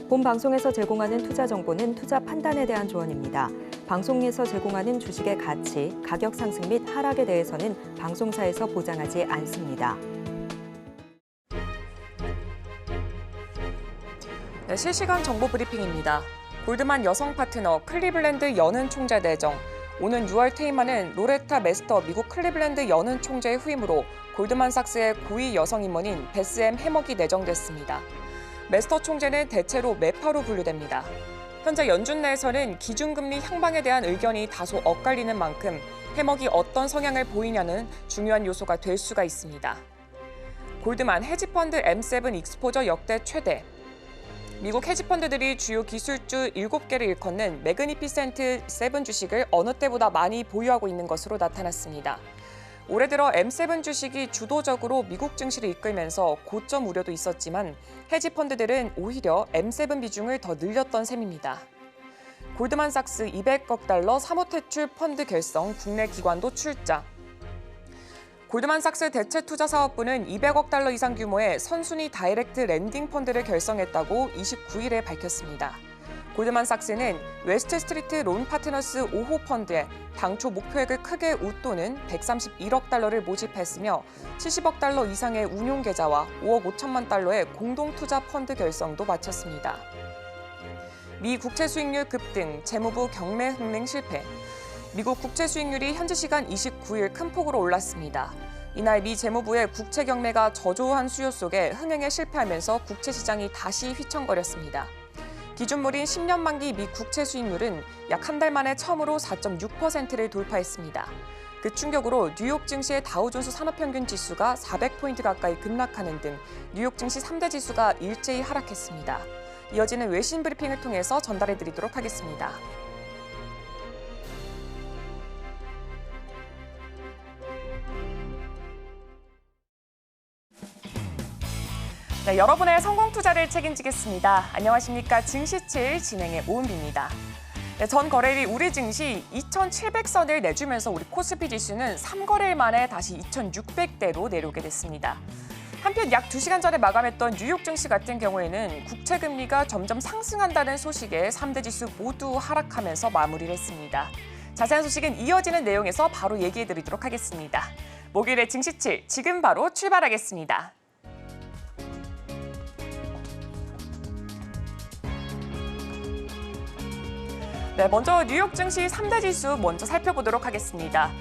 본 방송에서 제공하는 투자 정보는 투자 판단에 대한 조언입니다. 방송에서 제공하는 주식의 가치, 가격 상승 및 하락에 대해서는 방송사에서 보장하지 않습니다. 네, 실시간 정보 브리핑입니다. 골드만 여성 파트너 클리블랜드 여는 총재 내정. 오는 6월 퇴임하는 로레타 메스터 미국 클리블랜드 여는 총재의 후임으로 골드만삭스의 고위 여성 임원인 베스엠 해먹이 내정됐습니다. 메스터 총재는 대체로 매파로 분류됩니다. 현재 연준 내에서는 기준금리 향방에 대한 의견이 다소 엇갈리는 만큼 해먹이 어떤 성향을 보이냐는 중요한 요소가 될 수가 있습니다. 골드만 헤지펀드 M7 익스포저 역대 최대. 미국 헤지펀드들이 주요 기술주 7개를 일컫는 매그니피센트 7 주식을 어느 때보다 많이 보유하고 있는 것으로 나타났습니다. 올해 들어 M7 주식이 주도적으로 미국 증시를 이끌면서 고점 우려도 있었지만 헤지펀드들은 오히려 M7 비중을 더 늘렸던 셈입니다. 골드만삭스 200억 달러 3호 퇴출 펀드 결성, 국내 기관도 출자. 골드만삭스 대체투자사업부는 200억 달러 이상 규모의 선순위 다이렉트 랜딩 펀드를 결성했다고 29일에 밝혔습니다. 골드만삭스는 웨스트 스트리트 론 파트너스 5호 펀드에 당초 목표액을 크게 웃도는 131억 달러를 모집했으며 70억 달러 이상의 운용 계좌와 5억 5천만 달러의 공동 투자 펀드 결성도 마쳤습니다. 미 국채 수익률 급등, 재무부 경매 흥행 실패. 미국 국채 수익률이 현지 시간 29일 큰 폭으로 올랐습니다. 이날 미 재무부의 국채 경매가 저조한 수요 속에 흥행에 실패하면서 국채 시장이 다시 휘청거렸습니다. 기준물인 10년 만기 미 국채 수익률은 약 한 달 만에 처음으로 4.6%를 돌파했습니다. 그 충격으로 뉴욕 증시의 다우존스 산업평균 지수가 400포인트 가까이 급락하는 등 뉴욕 증시 3대 지수가 일제히 하락했습니다. 이어지는 외신 브리핑을 통해서 전달해드리도록 하겠습니다. 네, 여러분의 성공 투자를 책임지겠습니다. 안녕하십니까. 증시7 진행의 오은비입니다. 네, 전 거래일 우리 증시 2,700선을 내주면서 우리 코스피 지수는 3거래일 만에 다시 2,600대로 내려오게 됐습니다. 한편 약 2시간 전에 마감했던 뉴욕 증시 같은 경우에는 국채 금리가 점점 상승한다는 소식에 3대 지수 모두 하락하면서 마무리를 했습니다. 자세한 소식은 이어지는 내용에서 바로 얘기해드리도록 하겠습니다. 목요일의 증시7 지금 바로 출발하겠습니다. 네, 먼저 뉴욕 증시 3대 지수 먼저 살펴보도록 하겠습니다.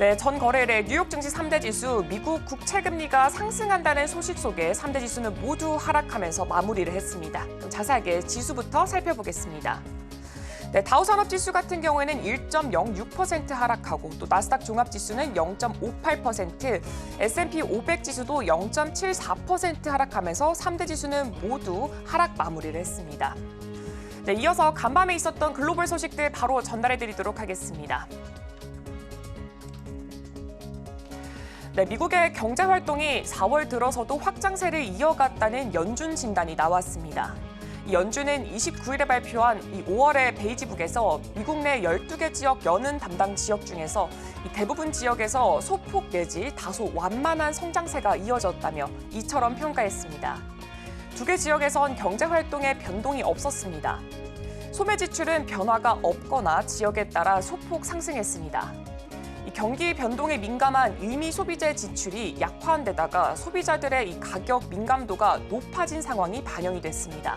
네, 전 거래일에 뉴욕 증시 3대 지수, 미국 국채 금리가 상승한다는 소식 속에 3대 지수는 모두 하락하면서 마무리를 했습니다. 좀 자세하게 지수부터 살펴보겠습니다. 네, 다우산업지수 같은 경우에는 1.06% 하락하고 또 나스닥 종합지수는 0.58%, S&P 500 지수도 0.74% 하락하면서 3대 지수는 모두 하락 마무리를 했습니다. 네, 이어서 간밤에 있었던 글로벌 소식들 바로 전달해드리도록 하겠습니다. 네, 미국의 경제 활동이 4월 들어서도 확장세를 이어갔다는 연준 진단이 나왔습니다. 이 연준은 29일에 발표한 이 5월의 베이지북에서 미국 내 12개 지역 여는 담당 지역 중에서 이 대부분 지역에서 소폭 내지 다소 완만한 성장세가 이어졌다며 이처럼 평가했습니다. 2개 지역에선 경제 활동에 변동이 없었습니다. 소매 지출은 변화가 없거나 지역에 따라 소폭 상승했습니다. 이 경기 변동에 민감한 의미 소비재 지출이 약화한 데다가 소비자들의 이 가격 민감도가 높아진 상황이 반영이 됐습니다.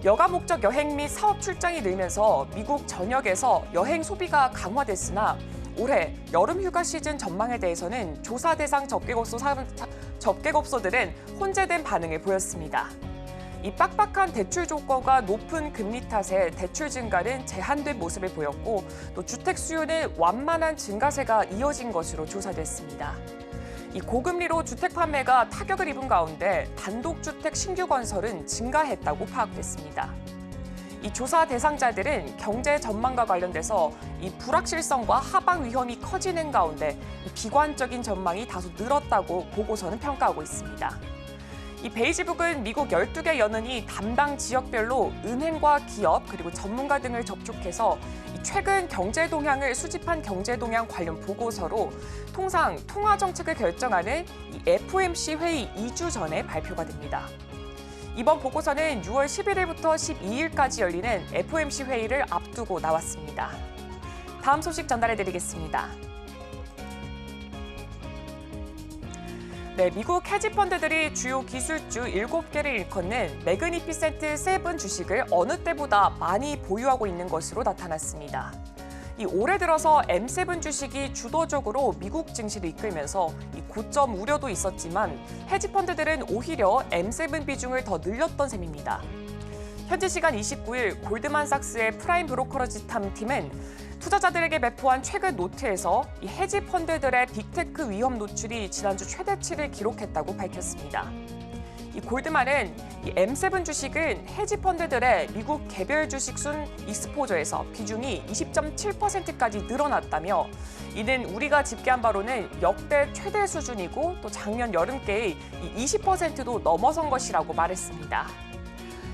여가 목적 여행 및 사업 출장이 늘면서 미국 전역에서 여행 소비가 강화됐으나 올해 여름 휴가 시즌 전망에 대해서는 조사 대상 접객업소들은 혼재된 반응을 보였습니다. 이 빡빡한 대출 조건과 높은 금리 탓에 대출 증가는 제한된 모습을 보였고 또 주택 수요는 완만한 증가세가 이어진 것으로 조사됐습니다. 이 고금리로 주택 판매가 타격을 입은 가운데 단독주택 신규 건설은 증가했다고 파악됐습니다. 이 조사 대상자들은 경제 전망과 관련돼서 이 불확실성과 하방 위험이 커지는 가운데 이 비관적인 전망이 다소 늘었다고 보고서는 평가하고 있습니다. 이 베이지북은 미국 12개 연은이 담당 지역별로 은행과 기업 그리고 전문가 등을 접촉해서 최근 경제 동향을 수집한 경제 동향 관련 보고서로 통상 통화 정책을 결정하는 이 FOMC 회의 2주 전에 발표가 됩니다. 이번 보고서는 6월 11일부터 12일까지 열리는 FOMC 회의를 앞두고 나왔습니다. 다음 소식 전달해드리겠습니다. 네, 미국 헤지펀드들이 주요 기술주 7개를 일컫는 매그니피센트 7 주식을 어느 때보다 많이 보유하고 있는 것으로 나타났습니다. 올해 들어서 M7 주식이 주도적으로 미국 증시를 이끌면서 고점 우려도 있었지만 헤지펀드들은 오히려 M7 비중을 더 늘렸던 셈입니다. 현지 시간 29일 골드만삭스의 프라임 브로커러지 탐팀은 투자자들에게 배포한 최근 노트에서 이 헤지펀드들의 빅테크 위험 노출이 지난주 최대치를 기록했다고 밝혔습니다. 이 골드만은 이 M7 주식은 헤지펀드들의 미국 개별 주식 순 익스포저에서 비중이 20.7%까지 늘어났다며 이는 우리가 집계한 바로는 역대 최대 수준이고 또 작년 여름께의 20%도 넘어선 것이라고 말했습니다.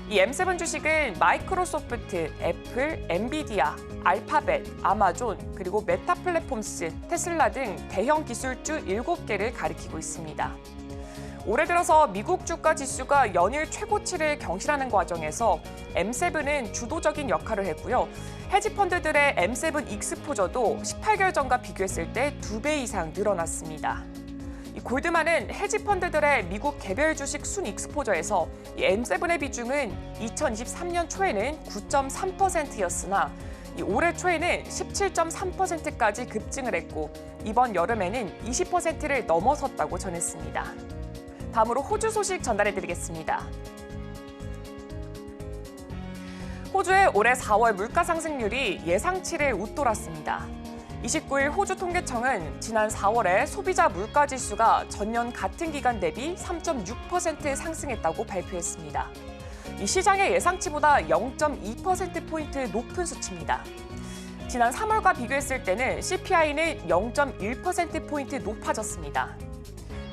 이 M7 주식은 마이크로소프트, 애플, 엔비디아, 알파벳, 아마존, 그리고 메타 플랫폼스, 테슬라 등 대형 기술주 7개를 가리키고 있습니다. 올해 들어서 미국 주가 지수가 연일 최고치를 경신하는 과정에서 M7은 주도적인 역할을 했고요. 헤지펀드들의 M7 익스포저도 18개월 전과 비교했을 때 2배 이상 늘어났습니다. 골드만은 헤지펀드들의 미국 개별 주식 순 익스포저에서 M7의 비중은 2023년 초에는 9.3%였으나 올해 초에는 17.3%까지 급증을 했고 이번 여름에는 20%를 넘어섰다고 전했습니다. 다음으로 호주 소식 전달해드리겠습니다. 호주의 올해 4월 물가 상승률이 예상치를 웃돌았습니다. 29일 호주 통계청은 지난 4월에 소비자 물가 지수가 전년 같은 기간 대비 3.6% 상승했다고 발표했습니다. 이 시장의 예상치보다 0.2%포인트 높은 수치입니다. 지난 3월과 비교했을 때는 CPI는 0.1%포인트 높아졌습니다.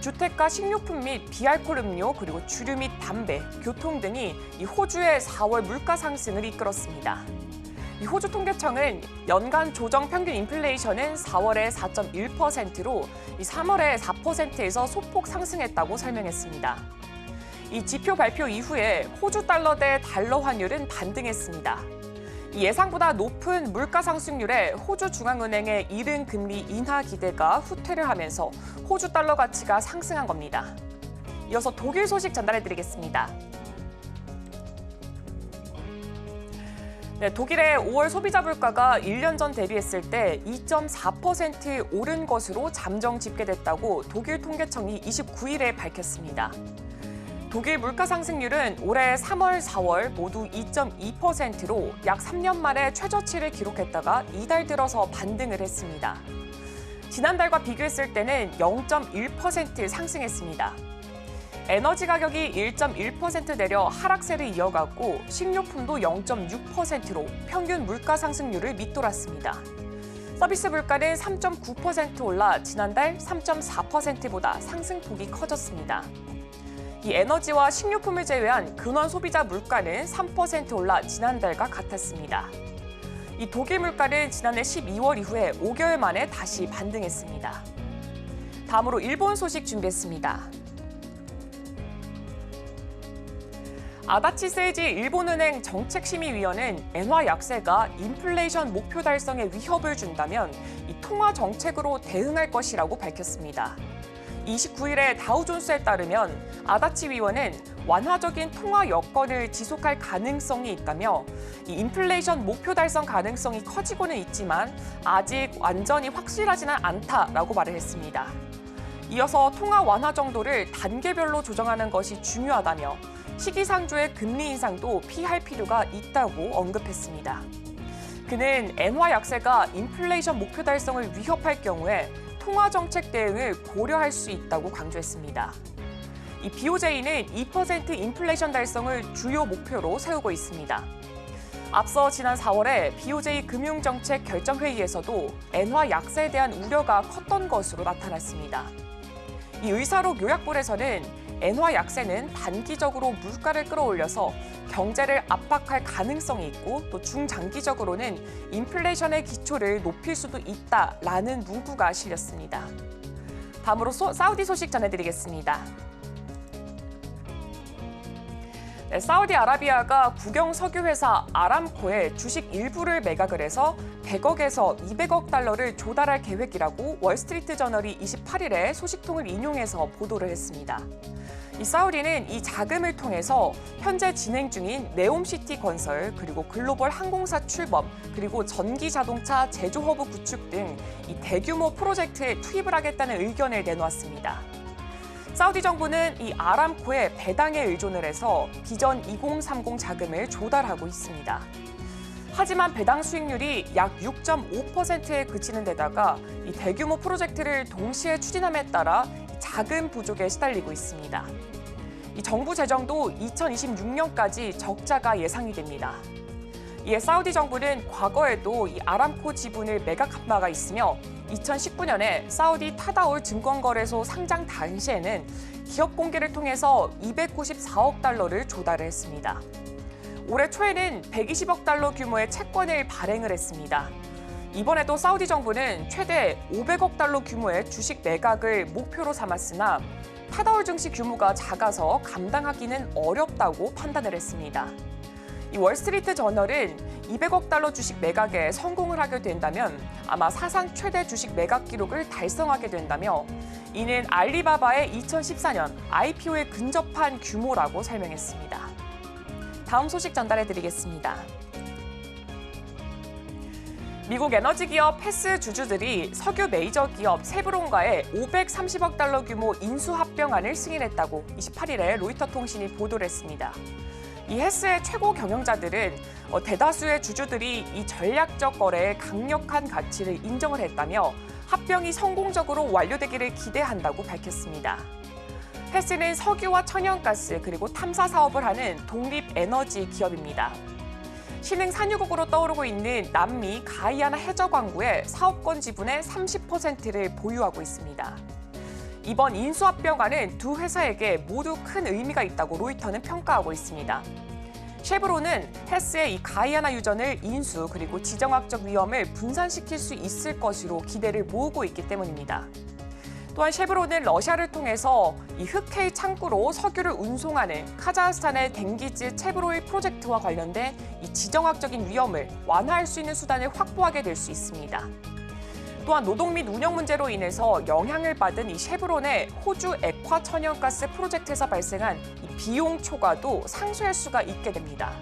주택과 식료품 및 비알코올 음료 그리고 주류 및 담배, 교통 등이 이 호주의 4월 물가 상승을 이끌었습니다. 이 호주 통계청은 연간 조정 평균 인플레이션은 4월에 4.1%로 3월에 4%에서 소폭 상승했다고 설명했습니다. 이 지표 발표 이후에 호주 달러 대 달러 환율은 반등했습니다. 이 예상보다 높은 물가 상승률에 호주 중앙은행의 이른 금리 인하 기대가 후퇴를 하면서 호주 달러 가치가 상승한 겁니다. 이어서 독일 소식 전달해드리겠습니다. 네, 독일의 5월 소비자 물가가 1년 전 대비했을 때 2.4% 오른 것으로 잠정 집계됐다고 독일 통계청이 29일에 밝혔습니다. 독일 물가 상승률은 올해 3월, 4월 모두 2.2%로 약 3년 만에 최저치를 기록했다가 이달 들어서 반등을 했습니다. 지난달과 비교했을 때는 0.1% 상승했습니다. 에너지 가격이 1.1% 내려 하락세를 이어갔고 식료품도 0.6%로 평균 물가 상승률을 밑돌았습니다. 서비스 물가는 3.9% 올라 지난달 3.4%보다 상승폭이 커졌습니다. 이 에너지와 식료품을 제외한 근원 소비자 물가는 3% 올라 지난달과 같았습니다. 이 독일 물가는 지난해 12월 이후에 5개월 만에 다시 반등했습니다. 다음으로 일본 소식 준비했습니다. 아다치 세이지 일본은행 정책심의위원회는 엔화 약세가 인플레이션 목표 달성에 위협을 준다면 이 통화 정책으로 대응할 것이라고 밝혔습니다. 29일에 다우존스에 따르면 아다치 위원은 완화적인 통화 여건을 지속할 가능성이 있다며 이 인플레이션 목표 달성 가능성이 커지고는 있지만 아직 완전히 확실하지는 않다라고 말을 했습니다. 이어서 통화 완화 정도를 단계별로 조정하는 것이 중요하다며 시기상조의 금리 인상도 피할 필요가 있다고 언급했습니다. 그는 엔화 약세가 인플레이션 목표 달성을 위협할 경우에 통화 정책 대응을 고려할 수 있다고 강조했습니다. 이 BOJ는 2% 인플레이션 달성을 주요 목표로 세우고 있습니다. 앞서 지난 4월에 BOJ 금융정책 결정회의에서도 엔화 약세에 대한 우려가 컸던 것으로 나타났습니다. 이 의사록 요약본에서는 엔화 약세는 단기적으로 물가를 끌어올려서 경제를 압박할 가능성이 있고 또 중장기적으로는 인플레이션의 기초를 높일 수도 있다라는 문구가 실렸습니다. 다음으로 사우디 소식 전해드리겠습니다. 사우디아라비아가 국영 석유회사 아람코에 주식 일부를 매각을 해서 100억에서 200억 달러를 조달할 계획이라고 월스트리트 저널이 28일에 소식통을 인용해서 보도를 했습니다. 이 사우디는 이 자금을 통해서 현재 진행 중인 네옴시티 건설, 그리고 글로벌 항공사 출범, 그리고 전기 자동차 제조 허브 구축 등 이 대규모 프로젝트에 투입을 하겠다는 의견을 내놓았습니다. 사우디 정부는 이 아람코의 배당에 의존을 해서 비전 2030 자금을 조달하고 있습니다. 하지만 배당 수익률이 약 6.5%에 그치는 데다가 이 대규모 프로젝트를 동시에 추진함에 따라 자금 부족에 시달리고 있습니다. 이 정부 재정도 2026년까지 적자가 예상이 됩니다. 이에 사우디 정부는 과거에도 이 아람코 지분을 매각한 바가 있으며 2019년에 사우디 타다올 증권거래소 상장 당시에는 기업 공개를 통해서 294억 달러를 조달을 했습니다. 올해 초에는 120억 달러 규모의 채권을 발행을 했습니다. 이번에도 사우디 정부는 최대 500억 달러 규모의 주식 매각을 목표로 삼았으나 타다올 증시 규모가 작아서 감당하기는 어렵다고 판단을 했습니다. 이 월스트리트 저널은 200억 달러 주식 매각에 성공을 하게 된다면 아마 사상 최대 주식 매각 기록을 달성하게 된다며 이는 알리바바의 2014년 IPO에 근접한 규모라고 설명했습니다. 다음 소식 전달해드리겠습니다. 미국 에너지 기업 헤스 주주들이 석유 메이저 기업 세브론과의 530억 달러 규모 인수 합병안을 승인했다고 28일에 로이터 통신이 보도를 했습니다. 이 헤스의 최고 경영자들은 대다수의 주주들이 이 전략적 거래의 강력한 가치를 인정을 했다며 합병이 성공적으로 완료되기를 기대한다고 밝혔습니다. 헤스는 석유와 천연가스 그리고 탐사 사업을 하는 독립 에너지 기업입니다. 신흥 산유국으로 떠오르고 있는 남미 가이아나 해저 광구의 사업권 지분의 30%를 보유하고 있습니다. 이번 인수합병안은 두 회사에게 모두 큰 의미가 있다고 로이터는 평가하고 있습니다. 쉐브론은 헤스의 이 가이아나 유전을 인수 그리고 지정학적 위험을 분산시킬 수 있을 것으로 기대를 모으고 있기 때문입니다. 또한 쉐브론은 러시아를 통해서 이 흑해의 창구로 석유를 운송하는 카자흐스탄의 댕기즈 체브로일 프로젝트와 관련된 이 지정학적인 위험을 완화할 수 있는 수단을 확보하게 될 수 있습니다. 또한 노동 및 운영 문제로 인해서 영향을 받은 이 쉐브론의 호주 액화 천연가스 프로젝트에서 발생한 이 비용 초과도 상쇄할 수가 있게 됩니다.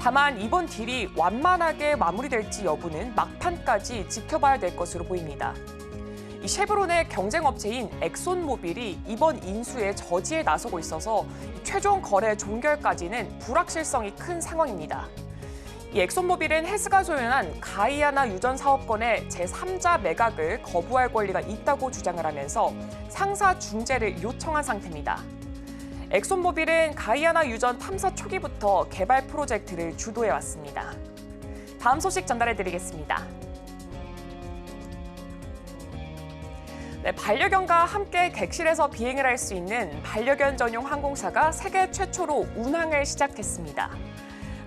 다만 이번 딜이 완만하게 마무리될지 여부는 막판까지 지켜봐야 될 것으로 보입니다. 이 쉐브론의 경쟁업체인 엑손모빌이 이번 인수에 저지에 나서고 있어서 최종 거래 종결까지는 불확실성이 큰 상황입니다. 이 엑손모빌은 헤스가 소유한 가이아나 유전 사업권의 제3자 매각을 거부할 권리가 있다고 주장을 하면서 상사 중재를 요청한 상태입니다. 엑손모빌은 가이아나 유전 탐사 초기부터 개발 프로젝트를 주도해왔습니다. 다음 소식 전달해드리겠습니다. 반려견과 함께 객실에서 비행을 할 수 있는 반려견 전용 항공사가 세계 최초로 운항을 시작했습니다.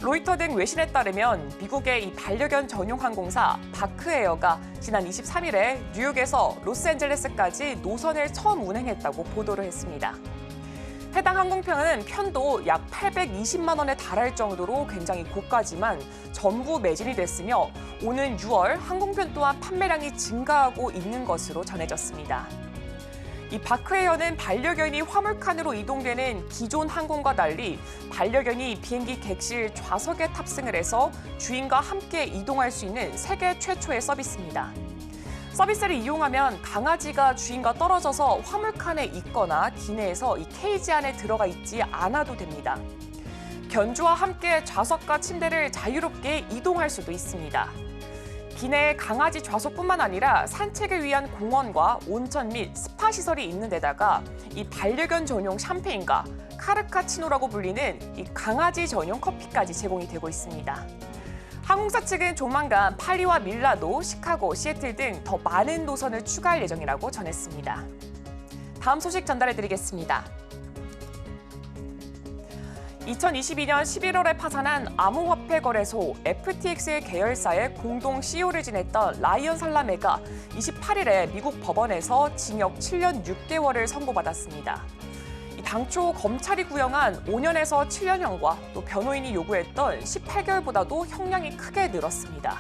로이터 등 외신에 따르면 미국의 이 반려견 전용 항공사 바크에어가 지난 23일에 뉴욕에서 로스앤젤레스까지 노선을 처음 운행했다고 보도를 했습니다. 해당 항공편은 편도 약 820만 원에 달할 정도로 굉장히 고가지만 전부 매진이 됐으며 오는 6월 항공편 또한 판매량이 증가하고 있는 것으로 전해졌습니다. 이 바크에어는 반려견이 화물칸으로 이동되는 기존 항공과 달리 반려견이 비행기 객실 좌석에 탑승을 해서 주인과 함께 이동할 수 있는 세계 최초의 서비스입니다. 서비스를 이용하면 강아지가 주인과 떨어져서 화물칸에 있거나 기내에서 이 케이지 안에 들어가 있지 않아도 됩니다. 견주와 함께 좌석과 침대를 자유롭게 이동할 수도 있습니다. 기내에 강아지 좌석뿐만 아니라 산책을 위한 공원과 온천 및 스파 시설이 있는 데다가 이 반려견 전용 샴페인과 카르카치노라고 불리는 이 강아지 전용 커피까지 제공이 되고 있습니다. 항공사 측은 조만간 파리와 밀라노, 시카고, 시애틀 등 더 많은 노선을 추가할 예정이라고 전했습니다. 다음 소식 전달해드리겠습니다. 2022년 11월에 파산한 암호화폐 거래소 FTX 계열사의 공동 CEO를 지냈던 라이언 살라메가 28일에 미국 법원에서 징역 7년 6개월을 선고받았습니다. 당초 검찰이 구형한 5년에서 7년형과 또 변호인이 요구했던 18개월보다도 형량이 크게 늘었습니다.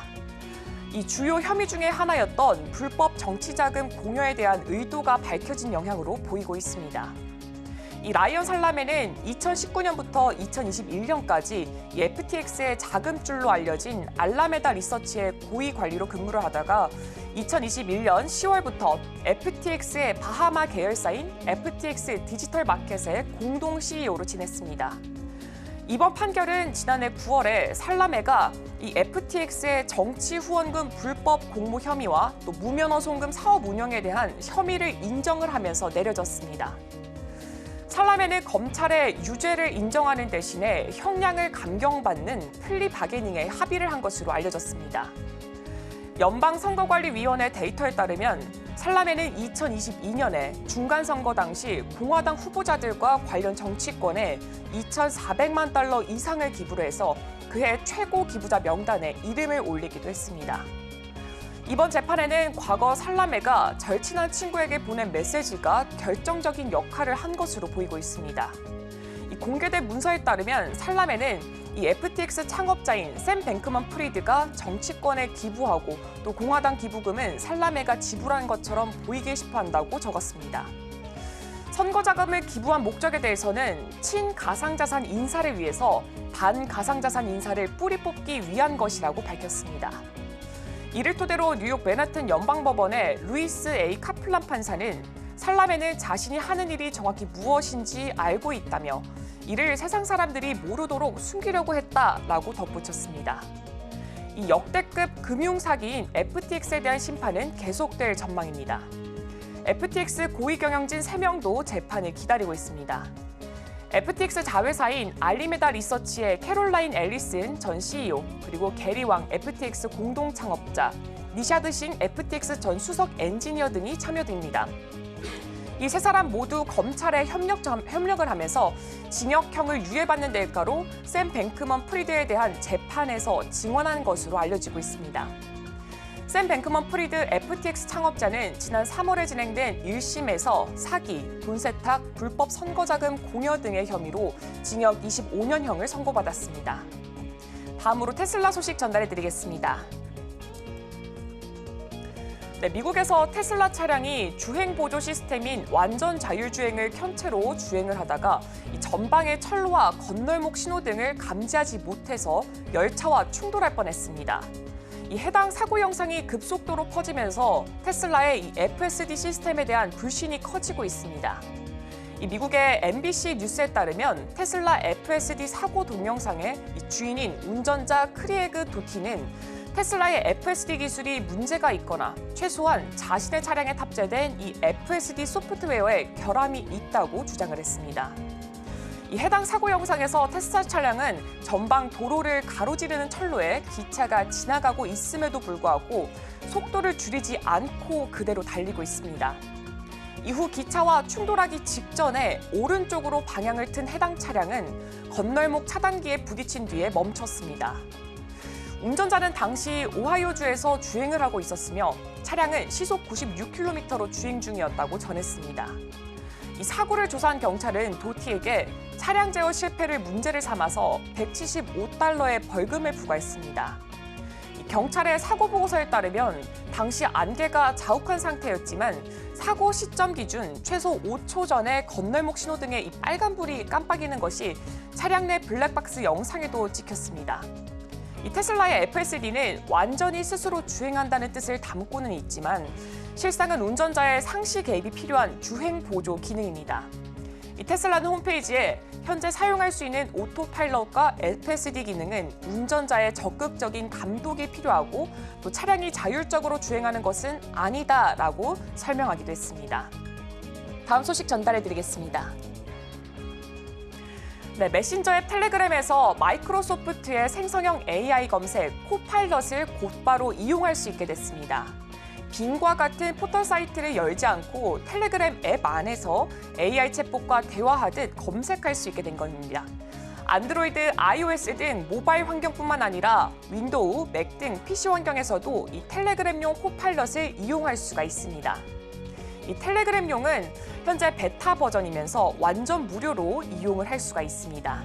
이 주요 혐의 중에 하나였던 불법 정치자금 공여에 대한 의도가 밝혀진 영향으로 보이고 있습니다. 이 라이언 살라메는 2019년부터 2021년까지 이 FTX의 자금줄로 알려진 알라메다 리서치의 고위 관리로 근무를 하다가 2021년 10월부터 FTX의 바하마 계열사인 FTX 디지털 마켓의 공동 CEO로 지냈습니다. 이번 판결은 지난해 9월에 살라메가 이 FTX의 정치 후원금 불법 공모 혐의와 또 무면허 송금 사업 운영에 대한 혐의를 인정을 하면서 내려졌습니다. 살라메는 검찰의 유죄를 인정하는 대신에 형량을 감경받는 플리 바게닝에 합의를 한 것으로 알려졌습니다. 연방선거관리위원회 데이터에 따르면 살라메는 2022년에 중간선거 당시 공화당 후보자들과 관련 정치권에 2,400만 달러 이상을 기부를 해서 그해 최고 기부자 명단에 이름을 올리기도 했습니다. 이번 재판에는 과거 살라메가 절친한 친구에게 보낸 메시지가 결정적인 역할을 한 것으로 보이고 있습니다. 공개된 문서에 따르면 살라메는 이 FTX 창업자인 샘 뱅크먼 프리드가 정치권에 기부하고 또 공화당 기부금은 살라메가 지불한 것처럼 보이게 싶어한다고 적었습니다. 선거 자금을 기부한 목적에 대해서는 친가상자산 인사를 위해서 반가상자산 인사를 뿌리 뽑기 위한 것이라고 밝혔습니다. 이를 토대로 뉴욕 맨하튼 연방법원의 루이스 A. 카플란 판사는 살라메는 자신이 하는 일이 정확히 무엇인지 알고 있다며 이를 세상 사람들이 모르도록 숨기려고 했다라고 덧붙였습니다. 이 역대급 금융사기인 FTX에 대한 심판은 계속될 전망입니다. FTX 고위 경영진 3명도 재판을 기다리고 있습니다. FTX 자회사인 알리메다 리서치의 캐롤라인 앨리슨 전 CEO, 그리고 게리 왕 FTX 공동 창업자, 니샤드 싱 FTX 전 수석 엔지니어 등이 참여됩니다. 이 세 사람 모두 검찰에 협력을 하면서 징역형을 유예받는 대가로 샘 뱅크먼 프리드에 대한 재판에서 증언한 것으로 알려지고 있습니다. 샘 뱅크먼 프리드 FTX 창업자는 지난 3월에 진행된 1심에서 사기, 돈 세탁, 불법 선거자금 공여 등의 혐의로 징역 25년형을 선고받았습니다. 다음으로 테슬라 소식 전달해드리겠습니다. 미국에서 테슬라 차량이 주행 보조 시스템인 완전 자율주행을 켠 채로 주행을 하다가 전방의 철로와 건널목 신호등을 감지하지 못해서 열차와 충돌할 뻔했습니다. 이 해당 사고 영상이 급속도로 퍼지면서 테슬라의 이 FSD 시스템에 대한 불신이 커지고 있습니다. 이 미국의 MBC 뉴스에 따르면 테슬라 FSD 사고 동영상의 주인인 운전자 크리에그 도티는 테슬라의 FSD 기술이 문제가 있거나 최소한 자신의 차량에 탑재된 이 FSD 소프트웨어에 결함이 있다고 주장을 했습니다. 이 해당 사고 영상에서 테슬라 차량은 전방 도로를 가로지르는 철로에 기차가 지나가고 있음에도 불구하고 속도를 줄이지 않고 그대로 달리고 있습니다. 이후 기차와 충돌하기 직전에 오른쪽으로 방향을 튼 해당 차량은 건널목 차단기에 부딪힌 뒤에 멈췄습니다. 운전자는 당시 오하이오주에서 주행을 하고 있었으며 차량은 시속 96km로 주행 중이었다고 전했습니다. 이 사고를 조사한 경찰은 도티에게 차량 제어 실패를 문제를 삼아서 $175의 벌금을 부과했습니다. 경찰의 사고 보고서에 따르면 당시 안개가 자욱한 상태였지만 사고 시점 기준 최소 5초 전에 건널목 신호등에 이 빨간불이 깜빡이는 것이 차량 내 블랙박스 영상에도 찍혔습니다. 이 테슬라의 FSD는 완전히 스스로 주행한다는 뜻을 담고는 있지만 실상은 운전자의 상시 개입이 필요한 주행 보조 기능입니다. 이 테슬라는 홈페이지에 현재 사용할 수 있는 오토파일럿과 FSD 기능은 운전자의 적극적인 감독이 필요하고 또 차량이 자율적으로 주행하는 것은 아니다라고 설명하기도 했습니다. 다음 소식 전달해드리겠습니다. 메신저 앱 텔레그램에서 마이크로소프트의 생성형 AI 검색 코파일럿을 곧바로 이용할 수 있게 됐습니다. 빙과 같은 포털 사이트를 열지 않고 텔레그램 앱 안에서 AI 챗봇과 대화하듯 검색할 수 있게 된 겁니다. 안드로이드, iOS 등 모바일 환경뿐만 아니라 윈도우, 맥 등 PC 환경에서도 이 텔레그램용 코파일럿을 이용할 수가 있습니다. 이 텔레그램용은 현재 베타 버전이면서 완전 무료로 이용을 할 수가 있습니다.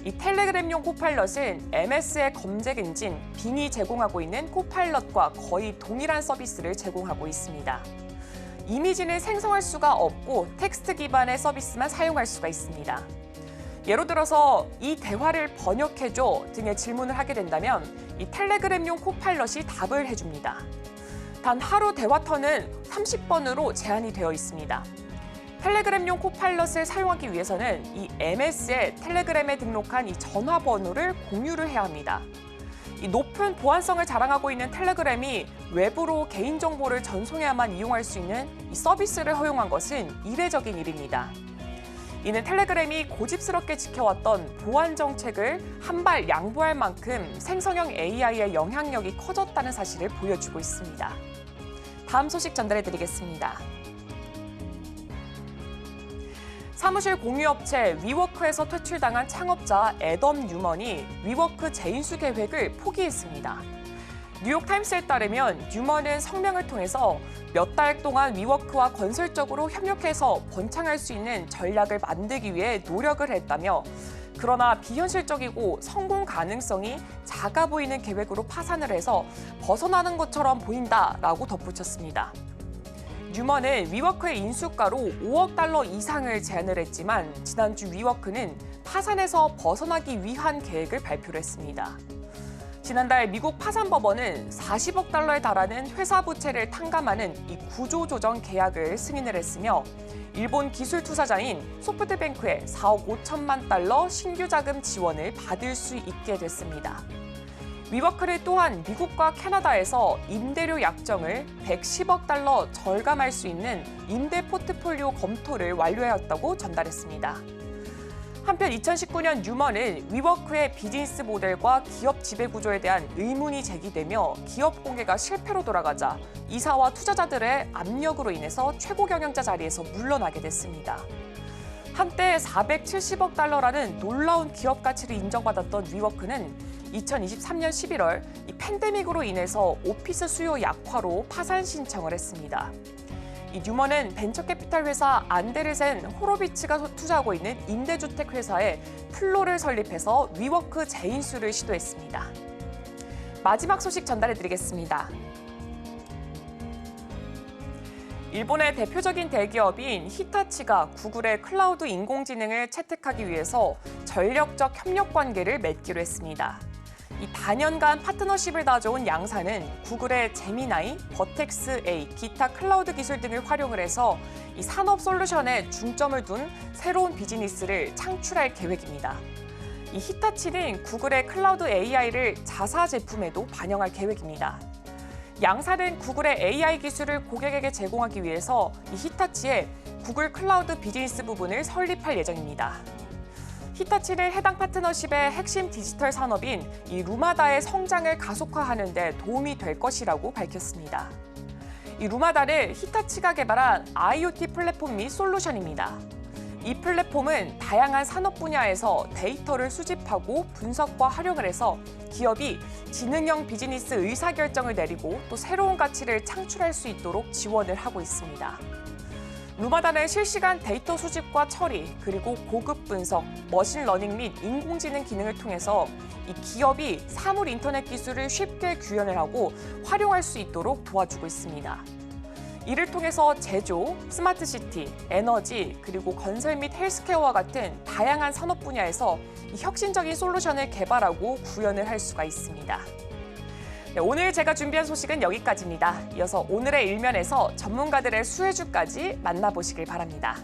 이 텔레그램용 코파일럿은 MS의 검색 엔진 빙이 제공하고 있는 코파일럿과 거의 동일한 서비스를 제공하고 있습니다. 이미지는 생성할 수가 없고 텍스트 기반의 서비스만 사용할 수가 있습니다. 예로 들어서 이 대화를 번역해줘 등의 질문을 하게 된다면 이 텔레그램용 코파일럿이 답을 해줍니다. 단 하루 대화 턴은 30번으로 제한이 되어 있습니다. 텔레그램용 코파일럿을 사용하기 위해서는 이 MS에 텔레그램에 등록한 이 전화번호를 공유를 해야 합니다. 이 높은 보안성을 자랑하고 있는 텔레그램이 외부로 개인정보를 전송해야만 이용할 수 있는 이 서비스를 허용한 것은 이례적인 일입니다. 이는 텔레그램이 고집스럽게 지켜왔던 보안 정책을 한 발 양보할 만큼 생성형 AI의 영향력이 커졌다는 사실을 보여주고 있습니다. 다음 소식 전달해드리겠습니다. 사무실 공유업체 위워크에서 퇴출당한 창업자 애덤 뉴먼이 위워크 재인수 계획을 포기했습니다. 뉴욕타임스에 따르면 뉴먼은 성명을 통해서 몇 달 동안 위워크와 건설적으로 협력해서 번창할 수 있는 전략을 만들기 위해 노력을 했다며 그러나 비현실적이고 성공 가능성이 작아 보이는 계획으로 파산을 해서 벗어나는 것처럼 보인다라고 덧붙였습니다. 뉴먼은 위워크의 인수가로 5억 달러 이상을 제안을 했지만 지난주 위워크는 파산에서 벗어나기 위한 계획을 발표를 했습니다. 지난달 미국 파산법원은 40억 달러에 달하는 회사 부채를 탕감하는 이 구조조정 계약을 승인을 했으며 일본 기술 투자자인 소프트뱅크에 4억 5천만 달러 신규 자금 지원을 받을 수 있게 됐습니다. 위워크를 또한 미국과 캐나다에서 임대료 약정을 110억 달러 절감할 수 있는 임대 포트폴리오 검토를 완료하였다고 전달했습니다. 한편 2019년 뉴먼은 위워크의 비즈니스 모델과 기업 지배 구조에 대한 의문이 제기되며 기업 공개가 실패로 돌아가자 이사와 투자자들의 압력으로 인해서 최고 경영자 자리에서 물러나게 됐습니다. 한때 470억 달러라는 놀라운 기업 가치를 인정받았던 위워크는 2023년 11월 이 팬데믹으로 인해서 오피스 수요 약화로 파산 신청을 했습니다. 이 뉴먼은 벤처캐피탈 회사 안데르센 호로비츠가 투자하고 있는 임대주택 회사에 플로를 설립해서 위워크 재인수를 시도했습니다. 마지막 소식 전달해드리겠습니다. 일본의 대표적인 대기업인 히타치가 구글의 클라우드 인공지능을 채택하기 위해서 전력적 협력 관계를 맺기로 했습니다. 이 다년간 파트너십을 다져온 양사는 구글의 제미나이, 버텍스 A, 기타 클라우드 기술 등을 활용을 해서 이 산업 솔루션에 중점을 둔 새로운 비즈니스를 창출할 계획입니다. 이 히타치는 구글의 클라우드 AI를 자사 제품에도 반영할 계획입니다. 양사는 구글의 AI 기술을 고객에게 제공하기 위해서 이 히타치의 구글 클라우드 비즈니스 부분을 설립할 예정입니다. 히타치는 해당 파트너십의 핵심 디지털 산업인 이 루마다의 성장을 가속화하는 데 도움이 될 것이라고 밝혔습니다. 이 루마다는 히타치가 개발한 IoT 플랫폼 및 솔루션입니다. 이 플랫폼은 다양한 산업 분야에서 데이터를 수집하고 분석과 활용을 해서 기업이 지능형 비즈니스 의사결정을 내리고 또 새로운 가치를 창출할 수 있도록 지원을 하고 있습니다. 루마다는 실시간 데이터 수집과 처리, 그리고 고급 분석, 머신러닝 및 인공지능 기능을 통해서 이 기업이 사물 인터넷 기술을 쉽게 구현을 하고 활용할 수 있도록 도와주고 있습니다. 이를 통해서 제조, 스마트시티, 에너지, 그리고 건설 및 헬스케어와 같은 다양한 산업 분야에서 이 혁신적인 솔루션을 개발하고 구현을 할 수가 있습니다. 네, 오늘 제가 준비한 소식은 여기까지입니다. 이어서 오늘의 일면에서 전문가들의 수혜주까지 만나보시길 바랍니다.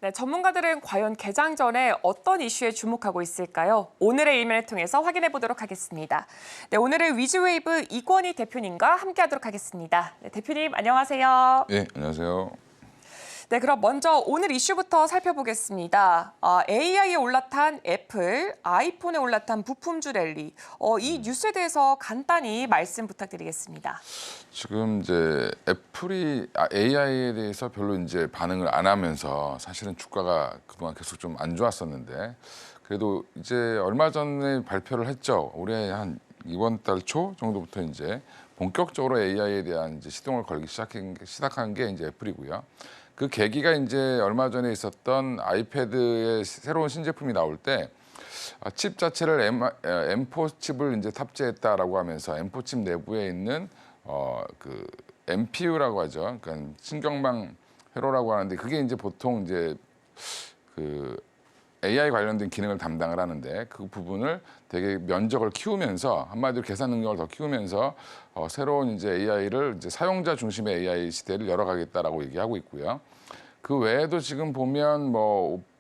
네, 전문가들은 과연 개장 전에 어떤 이슈에 주목하고 있을까요? 오늘의 일면을 통해서 확인해 보도록 하겠습니다. 네, 오늘은 위즈웨이브 이권희 대표님과 함께하도록 하겠습니다. 네, 대표님 안녕하세요. 네, 안녕하세요. 네, 그럼 먼저 오늘 이슈부터 살펴보겠습니다. AI에 올라탄 애플, 아이폰에 올라탄 부품주 랠리. 이 뉴스에 대해서 간단히 말씀 부탁드리겠습니다. 지금 이제 애플이 AI에 대해서 별로 이제 반응을 안 하면서 사실은 주가가 그동안 계속 좀 안 좋았었는데 그래도 이제 얼마 전에 발표를 했죠. 올해 한 이번 달 초 정도부터 이제 본격적으로 AI에 대한 이제 시동을 걸기 시작한 게 이제 애플이고요. 그 계기가 이제 얼마 전에 있었던 아이패드의 새로운 신제품이 나올 때 칩 자체를 M4 칩을 이제 탑재했다라고 하면서 M4 칩 내부에 있는 그 MPU라고 하죠. 그러니까 신경망 회로라고 하는데 그게 이제 보통 이제 그 AI 관련된 기능을 담당을 하는데 그 부분을 되게 면적을 키우면서 한마디로 계산 능력을 더 키우면서 새로운 이제 AI를 이제 사용자 중심의 AI 시대를 열어가겠다라고 얘기하고 있고요. 그 외에도 지금 보면